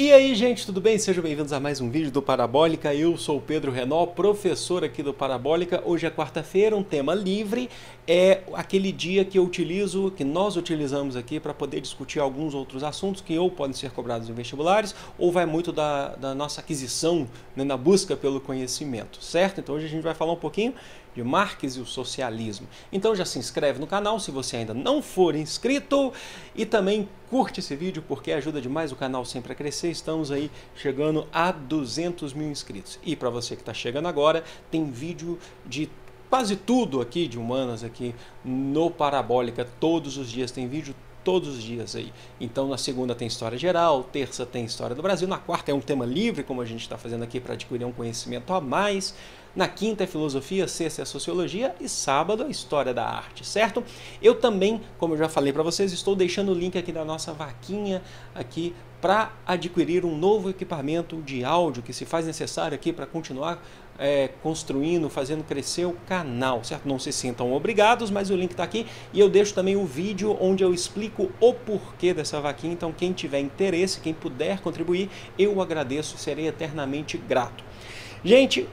E aí, gente, tudo bem? Sejam bem-vindos a mais um vídeo do Parabólica. Eu sou o Pedro Renó, professor aqui do Parabólica. Hoje é quarta-feira, um tema livre. É aquele dia que que nós utilizamos aqui para poder discutir alguns outros assuntos que ou podem ser cobrados em vestibulares ou vai muito da nossa aquisição, né, na busca pelo conhecimento, certo? Então hoje a gente vai falar um pouquinho de Marx e o socialismo. Então já se inscreve no canal se você ainda não for inscrito e também curte esse vídeo porque ajuda demais o canal sempre a crescer. Estamos aí chegando a 200 mil inscritos. E para você que está chegando agora, tem vídeo de quase tudo aqui de humanas aqui no Parabólica. Todos os dias tem vídeo, todos os dias aí. Então na segunda tem história geral, terça tem história do Brasil, na quarta é um tema livre, como a gente está fazendo aqui para adquirir um conhecimento a mais. Na quinta é filosofia, sexta é sociologia e sábado é história da arte, certo? Eu também, como eu já falei para vocês, estou deixando o link aqui da nossa vaquinha aqui para adquirir um novo equipamento de áudio que se faz necessário aqui para continuar construindo, fazendo crescer o canal, certo? Não se sintam obrigados, mas o link está aqui e eu deixo também o vídeo onde eu explico o porquê dessa vaquinha. Então quem tiver interesse, quem puder contribuir, eu agradeço e serei eternamente grato. Gente,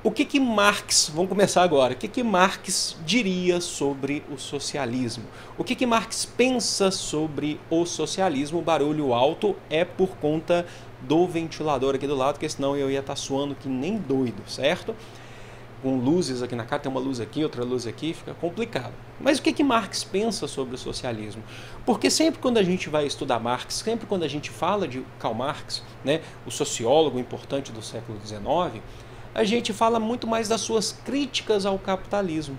o que Marx, vamos começar agora, o que Marx diria sobre o socialismo? O que Marx pensa sobre o socialismo? O barulho alto é por conta do ventilador aqui do lado, porque senão eu ia estar suando que nem doido, certo? Com luzes aqui na cara, tem uma luz aqui, outra luz aqui, fica complicado. Mas o que Marx pensa sobre o socialismo? Porque sempre quando a gente vai estudar Marx, sempre quando a gente fala de Karl Marx, né, o sociólogo importante do século XIX, a gente fala muito mais das suas críticas ao capitalismo.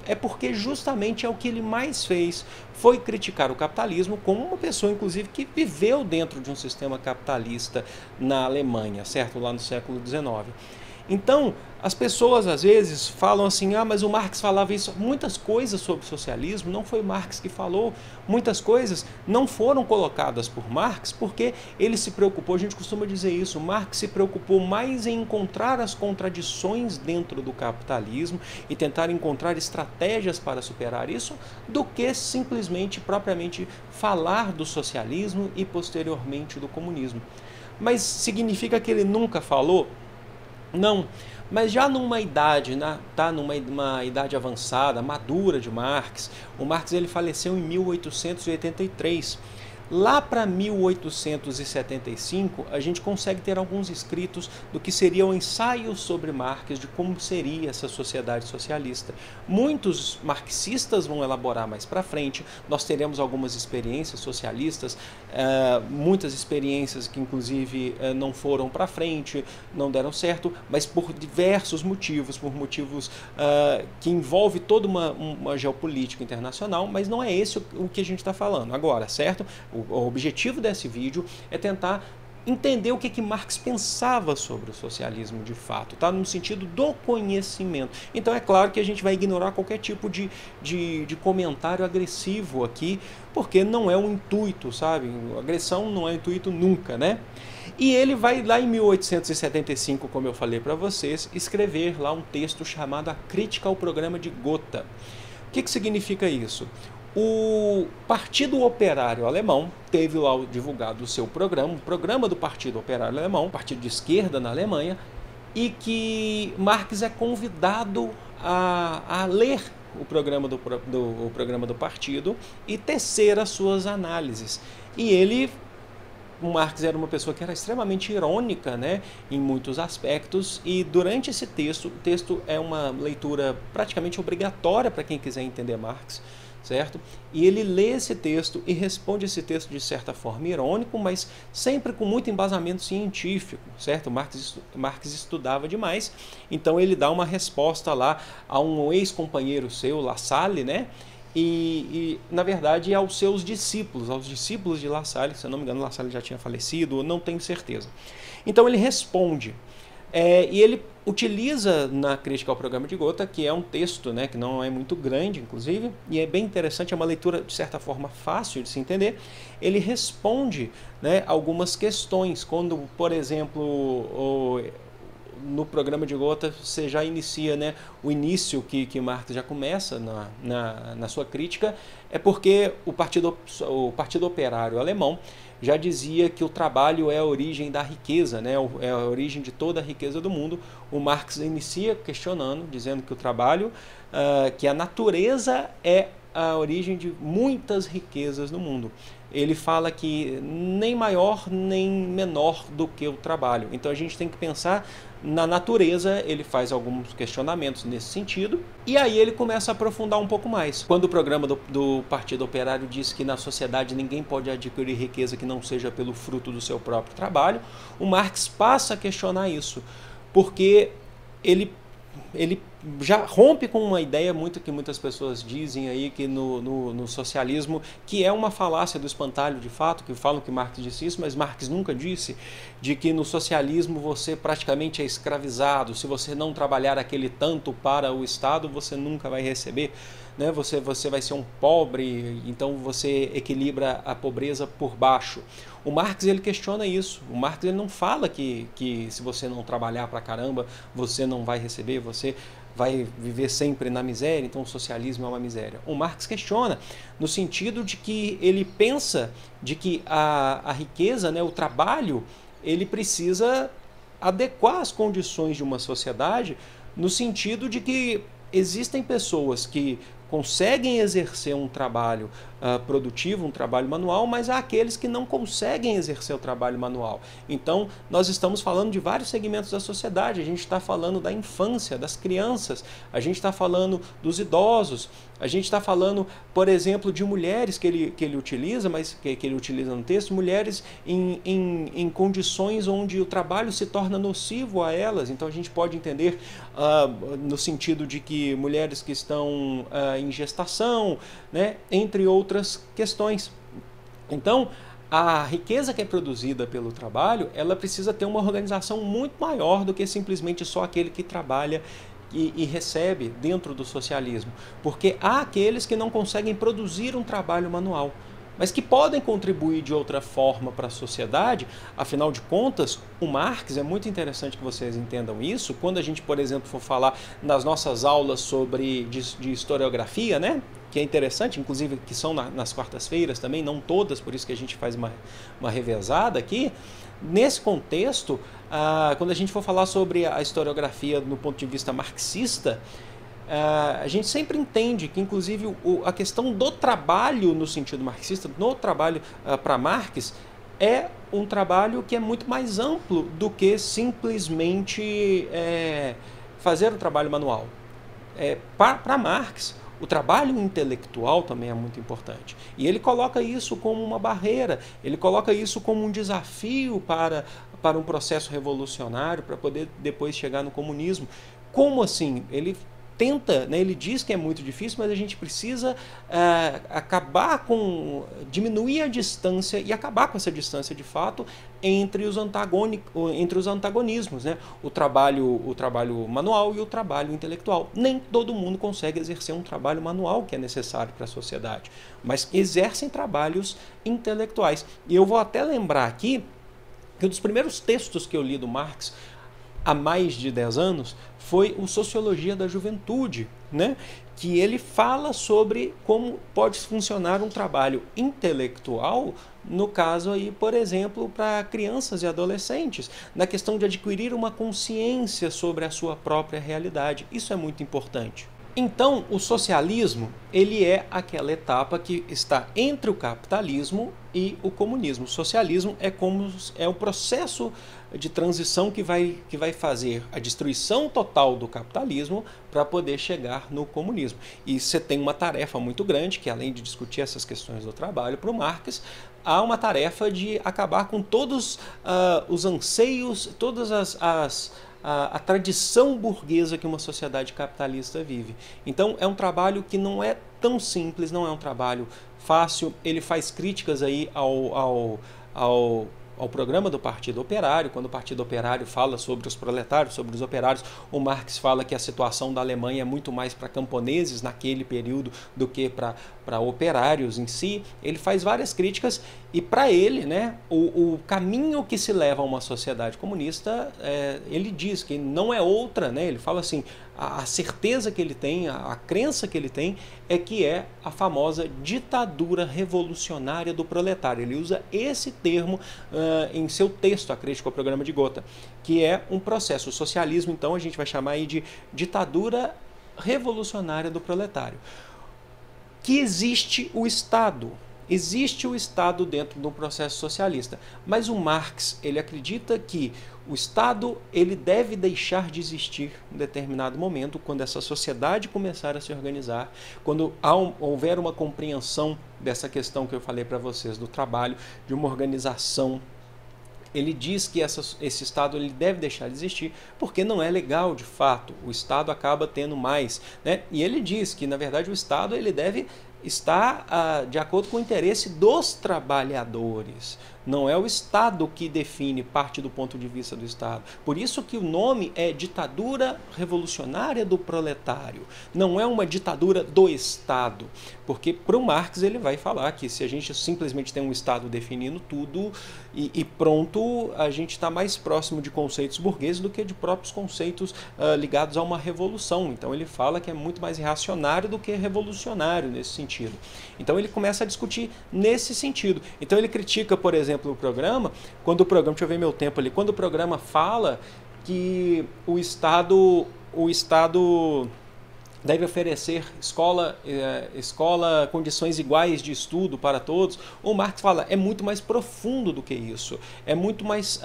É porque justamente é o que ele mais fez, foi criticar o capitalismo como uma pessoa, inclusive, que viveu dentro de um sistema capitalista na Alemanha, certo? Lá no século XIX. Então, as pessoas às vezes falam assim, mas o Marx falava isso. Muitas coisas sobre socialismo não foi Marx que falou, muitas coisas não foram colocadas por Marx porque ele se preocupou, a gente costuma dizer isso, Marx se preocupou mais em encontrar as contradições dentro do capitalismo e tentar encontrar estratégias para superar isso, do que simplesmente, propriamente, falar do socialismo e posteriormente do comunismo. Mas significa que ele nunca falou? Não, mas já numa idade, numa idade avançada, madura de Marx, o Marx ele faleceu em 1883. Lá para 1875, a gente consegue ter alguns escritos do que seria o ensaio sobre Marx, de como seria essa sociedade socialista. Muitos marxistas vão elaborar mais para frente, nós teremos algumas experiências socialistas, muitas experiências que inclusive não foram para frente, não deram certo, mas por diversos motivos, por motivos que envolvem toda uma geopolítica internacional, mas não é esse o que a gente está falando agora, certo? O objetivo desse vídeo é tentar entender o que Marx pensava sobre o socialismo de fato, tá? No sentido do conhecimento. Então é claro que a gente vai ignorar qualquer tipo de comentário agressivo aqui, porque não é o intuito, sabe? Agressão não é o intuito nunca, né? E ele vai lá em 1875, como eu falei para vocês, escrever lá um texto chamado A Crítica ao Programa de Gotha. O que significa isso? O Partido Operário Alemão teve lá divulgado o seu programa, o programa do Partido Operário Alemão, partido de esquerda na Alemanha, e que Marx é convidado a ler o programa do partido e tecer as suas análises. E o Marx era uma pessoa que era extremamente irônica, né, em muitos aspectos, e durante esse texto, o texto é uma leitura praticamente obrigatória para quem quiser entender Marx, certo? E ele lê esse texto e responde esse texto de certa forma irônico, mas sempre com muito embasamento científico, certo? Marx estudava demais, então ele dá uma resposta lá a um ex-companheiro seu, La Salle, né? E na verdade aos seus discípulos, aos discípulos de La Salle, se eu não me engano La Salle já tinha falecido, não tenho certeza. Então ele responde, e ele utiliza na Crítica ao Programa de Gotha, que é um texto, né, que não é muito grande, inclusive, e é bem interessante, é uma leitura de certa forma fácil de se entender. Ele responde, né, algumas questões, quando, por exemplo, no programa de Gotha você já inicia, né, o início que Marx já começa na sua crítica, é porque o Partido Operário Alemão já dizia que o trabalho é a origem da riqueza, né, é a origem de toda a riqueza do mundo. O Marx inicia questionando, dizendo que o trabalho, que a natureza é a origem de muitas riquezas no mundo. Ele fala que nem maior nem menor do que o trabalho. Então a gente tem que pensar na natureza. Ele faz alguns questionamentos nesse sentido, e aí ele começa a aprofundar um pouco mais. Quando o programa do Partido Operário diz que na sociedade ninguém pode adquirir riqueza que não seja pelo fruto do seu próprio trabalho, o Marx passa a questionar isso, porque ele já rompe com uma ideia muito que muitas pessoas dizem aí que no socialismo, que é uma falácia do espantalho de fato, que falam que Marx disse isso, mas Marx nunca disse, de que no socialismo você praticamente é escravizado. Se você não trabalhar aquele tanto para o Estado, você nunca vai receber, né? Você vai ser um pobre, então você equilibra a pobreza por baixo. O Marx ele questiona isso. O Marx ele não fala que se você não trabalhar pra caramba, você não vai receber, você vai viver sempre na miséria, então o socialismo é uma miséria. O Marx questiona no sentido de que ele pensa de que a riqueza, né, o trabalho, ele precisa adequar as condições de uma sociedade, no sentido de que existem pessoas que conseguem exercer um trabalho produtivo, um trabalho manual, mas há aqueles que não conseguem exercer o trabalho manual. Então, nós estamos falando de vários segmentos da sociedade. A gente está falando da infância, das crianças, a gente está falando dos idosos, a gente está falando, por exemplo, de mulheres que ele utiliza, mas que ele utiliza no texto, mulheres em condições onde o trabalho se torna nocivo a elas. Então a gente pode entender no sentido de que mulheres que estão em gestação, né, entre outras questões. Então, a riqueza que é produzida pelo trabalho, ela precisa ter uma organização muito maior do que simplesmente só aquele que trabalha e recebe dentro do socialismo, porque há aqueles que não conseguem produzir um trabalho manual, mas que podem contribuir de outra forma para a sociedade. Afinal de contas, o Marx, é muito interessante que vocês entendam isso, quando a gente, por exemplo, for falar nas nossas aulas de historiografia, né? Que é interessante, inclusive que são nas quartas-feiras também, não todas, por isso que a gente faz uma revezada aqui. Nesse contexto, quando a gente for falar sobre a historiografia no ponto de vista marxista, a gente sempre entende que, inclusive, a questão do trabalho no sentido marxista, no trabalho para Marx, é um trabalho que é muito mais amplo do que simplesmente fazer o trabalho manual. Para Marx, o trabalho intelectual também é muito importante. E ele coloca isso como uma barreira, ele coloca isso como um desafio para um processo revolucionário, para poder depois chegar no comunismo. Como assim? Ele tenta, né, ele diz que é muito difícil, mas a gente precisa diminuir a distância e acabar com essa distância de fato entre os antagonismos, né? O trabalho manual e o trabalho intelectual. Nem todo mundo consegue exercer um trabalho manual que é necessário para a sociedade, mas exercem trabalhos intelectuais. E eu vou até lembrar aqui que um dos primeiros textos que eu li do Marx há mais de 10 anos, foi o Sociologia da Juventude, né? Que ele fala sobre como pode funcionar um trabalho intelectual, no caso aí, por exemplo, para crianças e adolescentes, na questão de adquirir uma consciência sobre a sua própria realidade. Isso é muito importante. Então, o socialismo, ele é aquela etapa que está entre o capitalismo e o comunismo. O socialismo é o processo de transição que vai fazer a destruição total do capitalismo para poder chegar no comunismo. E você tem uma tarefa muito grande, que além de discutir essas questões do trabalho para o Marx, há uma tarefa de acabar com todos os anseios, todas a tradição burguesa que uma sociedade capitalista vive. Então é um trabalho que não é tão simples, não é um trabalho fácil. Ele faz críticas aí ao programa do Partido Operário. Quando o Partido Operário fala sobre os proletários, sobre os operários, o Marx fala que a situação da Alemanha é muito mais para camponeses naquele período do que para operários em si. Ele faz várias críticas e, para ele, né, o caminho que se leva a uma sociedade comunista, ele diz que não é outra, né, ele fala assim, a certeza que ele tem, a crença que ele tem é que é a famosa ditadura revolucionária do proletário. Ele usa esse termo em seu texto, A Crítica ao Programa de Gotha, que é um processo. O socialismo, então, a gente vai chamar aí de ditadura revolucionária do proletário. Que existe o Estado. Existe o Estado dentro do processo socialista, mas o Marx, ele acredita que o Estado, ele deve deixar de existir em determinado momento, quando essa sociedade começar a se organizar, quando houver uma compreensão dessa questão que eu falei para vocês, do trabalho, de uma organização. Ele diz que esse Estado ele deve deixar de existir, porque não é legal de fato, o Estado acaba tendo mais, né? E ele diz que, na verdade, o Estado ele deve estar de acordo com o interesse dos trabalhadores. Não é o Estado que define, parte do ponto de vista do Estado. Por isso que o nome é ditadura revolucionária do proletário. Não é uma ditadura do Estado. Porque para o Marx ele vai falar que se a gente simplesmente tem um Estado definindo tudo e pronto, a gente está mais próximo de conceitos burgueses do que de próprios conceitos ligados a uma revolução. Então ele fala que é muito mais reacionário do que revolucionário nesse sentido. Então ele começa a discutir nesse sentido. Então ele critica, por exemplo, o programa, quando o programa, deixa eu ver meu tempo ali, quando o programa fala que o Estado deve oferecer escola, condições iguais de estudo para todos, o Marx fala, é muito mais profundo do que isso, é muito mais,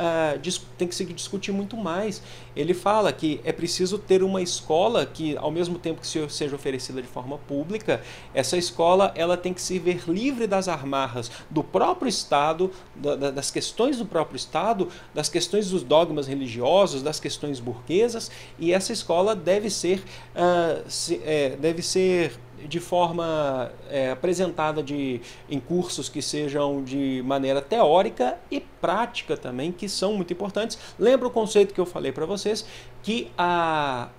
tem que se discutir muito mais. Ele fala que é preciso ter uma escola que, ao mesmo tempo que seja oferecida de forma pública, essa escola ela tem que se ver livre das amarras do próprio Estado, das questões do próprio Estado, das questões dos dogmas religiosos, das questões burguesas, e essa escola deve ser de forma apresentada em cursos que sejam de maneira teórica e prática também, que são muito importantes. Lembra o conceito que eu falei para vocês, que a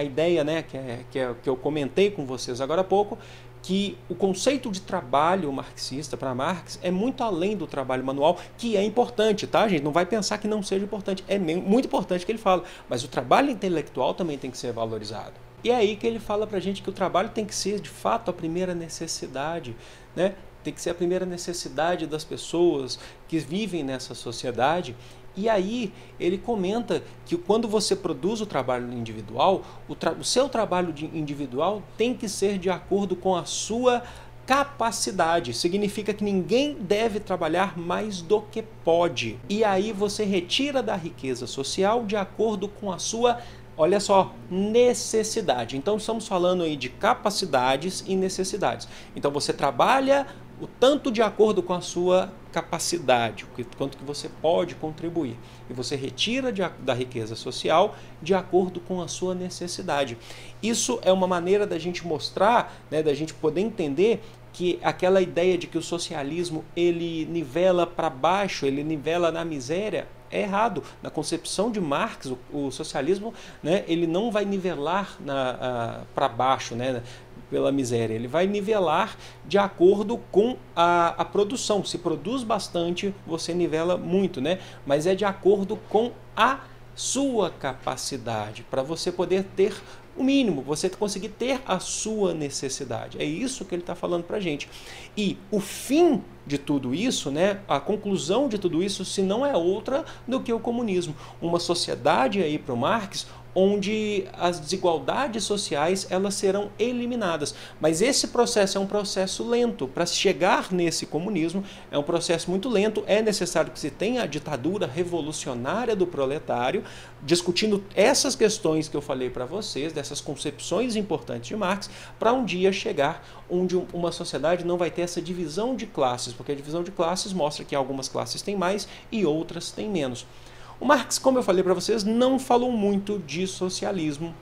ideia, né, que eu comentei com vocês agora há pouco, que o conceito de trabalho marxista para Marx é muito além do trabalho manual, que é importante, tá, gente? Não vai pensar que não seja importante, é muito importante que ele fala, mas o trabalho intelectual também tem que ser valorizado. E é aí que ele fala para a gente que o trabalho tem que ser, de fato, a primeira necessidade, né? Tem que ser a primeira necessidade das pessoas que vivem nessa sociedade. E aí ele comenta que quando você produz o trabalho individual, o seu trabalho individual tem que ser de acordo com a sua capacidade. Significa que ninguém deve trabalhar mais do que pode. E aí você retira da riqueza social de acordo com a sua, olha só, necessidade. Então estamos falando aí de capacidades e necessidades. Então você trabalha o tanto de acordo com a sua capacidade, o quanto que você pode contribuir. E você retira da riqueza social de acordo com a sua necessidade. Isso é uma maneira da gente mostrar, né, da gente poder entender que aquela ideia de que o socialismo ele nivela para baixo, ele nivela na miséria, é errado. Na concepção de Marx, o socialismo, né, ele não vai nivelar para baixo, né, pela miséria, ele vai nivelar de acordo com a produção. Se produz bastante, você nivela muito, né? Mas é de acordo com a sua capacidade, para você poder ter o mínimo, você conseguir ter a sua necessidade. É isso que ele está falando para a gente. E o fim de tudo isso, né, a conclusão de tudo isso, se não é outra do que o comunismo. Uma sociedade aí para o Marx onde as desigualdades sociais elas serão eliminadas. Mas esse processo é um processo lento. Para chegar nesse comunismo é um processo muito lento. É necessário que se tenha a ditadura revolucionária do proletário, discutindo essas questões que eu falei para vocês, dessas concepções importantes de Marx, para um dia chegar onde uma sociedade não vai ter essa divisão de classes, porque a divisão de classes mostra que algumas classes têm mais e outras têm menos. O Marx, como eu falei para vocês, não falou muito de socialismo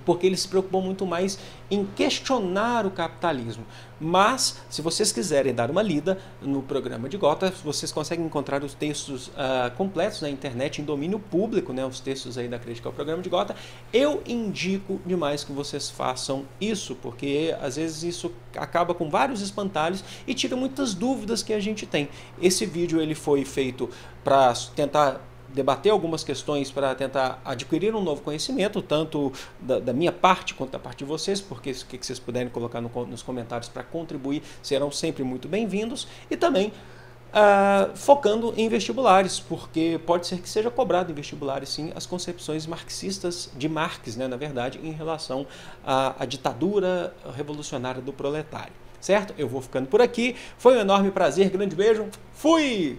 porque eles se preocupam muito mais em questionar o capitalismo. Mas, se vocês quiserem dar uma lida no programa de Gotha, vocês conseguem encontrar os textos completos na internet, em domínio público, né, os textos aí da crítica ao programa de Gotha. Eu indico demais que vocês façam isso, porque às vezes isso acaba com vários espantalhos e tira muitas dúvidas que a gente tem. Esse vídeo ele foi feito para tentar debater algumas questões, para tentar adquirir um novo conhecimento, tanto da minha parte quanto da parte de vocês, porque o que vocês puderem colocar nos comentários para contribuir serão sempre muito bem-vindos, e também focando em vestibulares, porque pode ser que seja cobrado em vestibulares, sim, as concepções marxistas de Marx, né, na verdade, em relação à ditadura revolucionária do proletário. Certo? Eu vou ficando por aqui, foi um enorme prazer, grande beijo, fui!